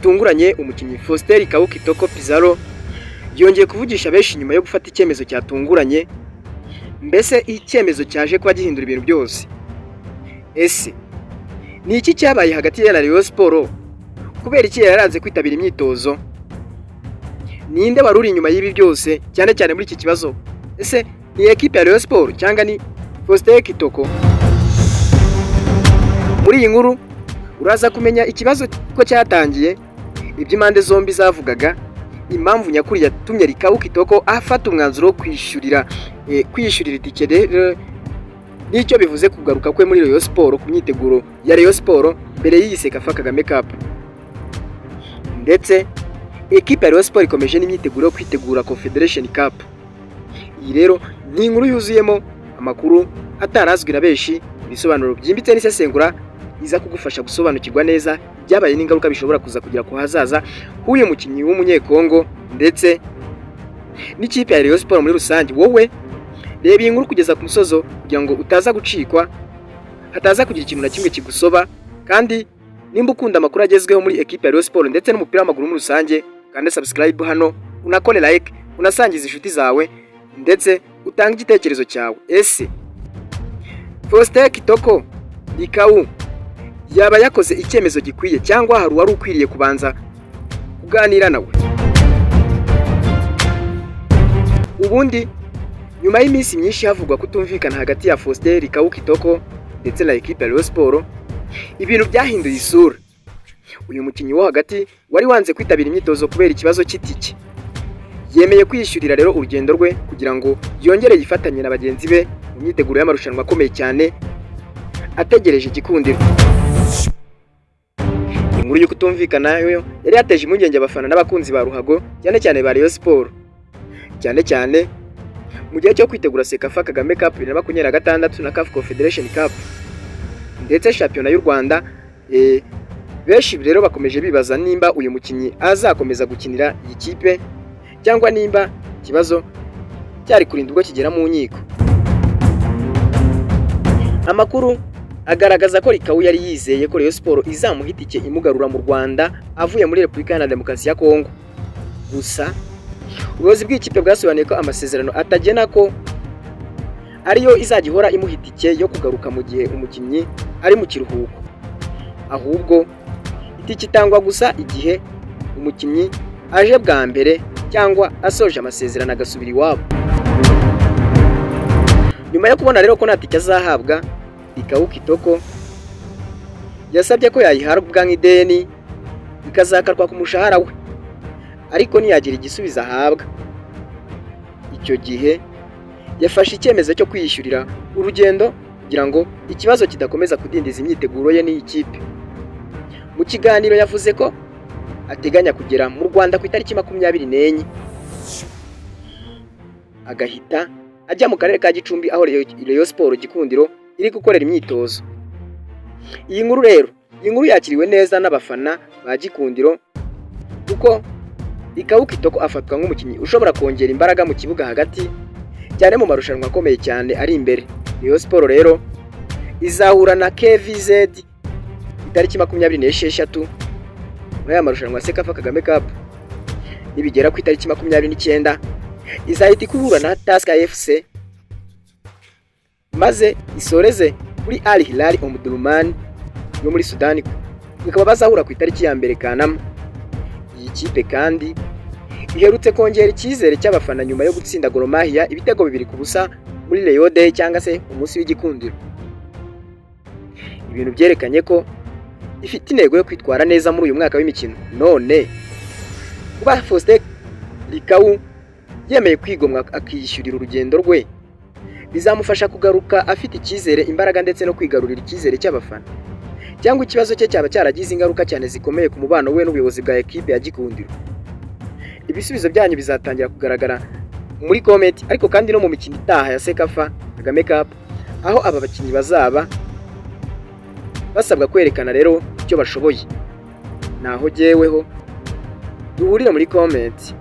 bitunguranye umukinnyi Faustin Rikau Kitoko Pizarro yongeye kuvugisha benshi nyuma yo gufata icyemezo cyatunguranye. Mbese icyemezo cyaje kuba gihindura ibintu byose. Ese ni iki cyabaye hagati ya Rayon Sport? Kubera iki yaranze kwitabira imyitozo? Ninde wari uri inyuma y'ibi byose cyane cyane muri iki kibazo? Ese ni equipe ya Rayon Sport cyangwa ni Faustin Kitoko? Muri iyi nkuru uraza kumenya ikibazo ko cyatangiye, iby'impande zombi zavugaga, impamvu nyakuri yatumye Rikau Kitoko afata umwanzuro wo kwishyurira itike rero n'icyo bivuze kugaruka kwe muri Rayon Sport ku myiteguro ya Rayon Sport mbere y'iyi Sekafa Kagame Cup. Ndetse equipe ya Rayon Sport ikomeje n'imyiteguro yo kwitegura Confederation Cup. Iyi rero ni inkuru yuzuyemo amakuru atarazwi na benshi, ibisobanuro byimbitse n'isesengura iza kugufasha gusobanukirwa neza byabaye n'ingaruka bishobora kuza kugira ku hazaza h'uyu mukinnyi w'umunyekongo ndetse n'ikipe ya Rayon Sport muri rusange. Wowe reba iyi nkuru kugeza ku musozo kugira ngo utaza gucikwa, hataza kugira ikintu na kimwe kigusoba. Kandi nimba ukunda amakuru agezweho muri equipe ya Rayon Sport ndetse n'umupira w'amaguru muri rusange, kandi subscribe hano, unakore like, unasangiza inshuti zawe ndetse utanga igitekerezo cyawe. Ese Faustin Kitoko Rikau yaba yakoze icyemezo gikwiye cyangwa hari uwari ukwiriye kubanza kuganira nawe? Ubundi nyuma y'iminsi myinshi havugwa kutumvikana hagati ya Faustin Rikau Kitoko ndetse na equipe ya Rayon Sport, ibintu byahinduye isura. Uyu mukinnyi wo hagati wari wanze kwitabira imyitozo kubera ikibazo cy'itike, yemeye kwiyishyurira rero urugendo rwe kugira ngo yongere yifatanye na bagenzi be mu myiteguro y'amarushanwa akomeye cyane ategereje igikundiro. Inkuru yo kutumvikana yo yari yateje impungenge abafana n'abakunzi ba ruhago cyane cyane ba Rayon Sport, cyane cyane mu gihe cyo kwitegura Sekafa Kagame Cup 2026 na CAF Confederation Cup ndetse shampiyona y'u Rwanda. Benshi rero bakomeje bibaza nimba uyu mukinnyi azakomeza gukinira iyi kipe cyangwa nimba kibazo cyari kurinda ubwo kigera mu nkiko. Amakuru agaragaza ko Rikau yari yizeye ko Rayon Sport izamuha itike imugarura mu Rwanda avuye muri Repubulika Iharanira Demokarasi ya Kongo. Gusa ubuyobozi bw'ikipe bwasobanuye ko amasezerano atagena ko ariyo izajya ihora imuha itike yo kugaruka mu gihe umukinnyi ari mu kiruhuko, ahubwo itike itangwa gusa igihe umukinnyi aje bwa mbere cyangwa asoje amasezerano agasubira iwabo. Nyuma yo kubona rero ko nta tike azahabwa, Rikau Kitoko yasabye ko yayihabwa nk'ideni ikazakarwa ku mushahara we, ariko ntiyagira igisubizo ahabwa. Icyo gihe yafashe icyemezo cyo kwiyishyurira urugendo kugira ngo ikibazo kidakomeza kudindiza imyiteguro ye n'iyi kipe. Mu kiganiro yavuze ko ateganya kugera mu Rwanda ku itariki 24 agahita ajya mu karere ka Gicumbi aho Rayon Sport Gikundiro iri gukorera imyitozo. Iyi nkuru rero, iyi nkuru yakiriwe neza n'abafana ba Gikundiro kuko Rikau Kitoko afatwa nk'umukinnyi ushobora kongera imbaraga mu kibuga hagati cyane mu marushanwa akomeye cyane ari imbere. Rayon Sport rero izahura na KVZ itariki 26 muri aya marushanwa ya Sekafa Kagame Cup. Nibigera ku itariki 29 izahita ikubura na Tusker FC maze isoreze kuri Al Hilal Omdurman yo muri Sudani, bikaba bazahura ku itariki ya mbere Kanama. Iyi kipe kandi iherutse kongera icyizere cy'abafana nyuma yo gutsinda Gor Mahia ibitego 2-0 muri Rayon Day cyangwa se umunsi w'igikundiro. Ibintu byerekanye ko ifite intego yo kwitwara neza muri uyu mwaka w'imikino. None kuba Faustin Rikau yemeye kwigomwa akishyurira urugendo rwe bizamufasha kugaruka afite icyizere, imbaraga ndetse no kwigarurira icyizere cy'abafana, cyangwa ikibazo cye cyaba cyaragize ingaruka cyane zikomeye ku mubano we n'ubuyobozi bwa equipe ya Gikundiro? Ibisubizo byanyu bizatangira kugaragara muri comment, ariko kandi no mu mikino itaha ya Sekafa Kagame Cup aho aba bakinnyi bazaba basabwa kwerekana rero icyo bashoboye. Naho jyeweho duhurira muri comment.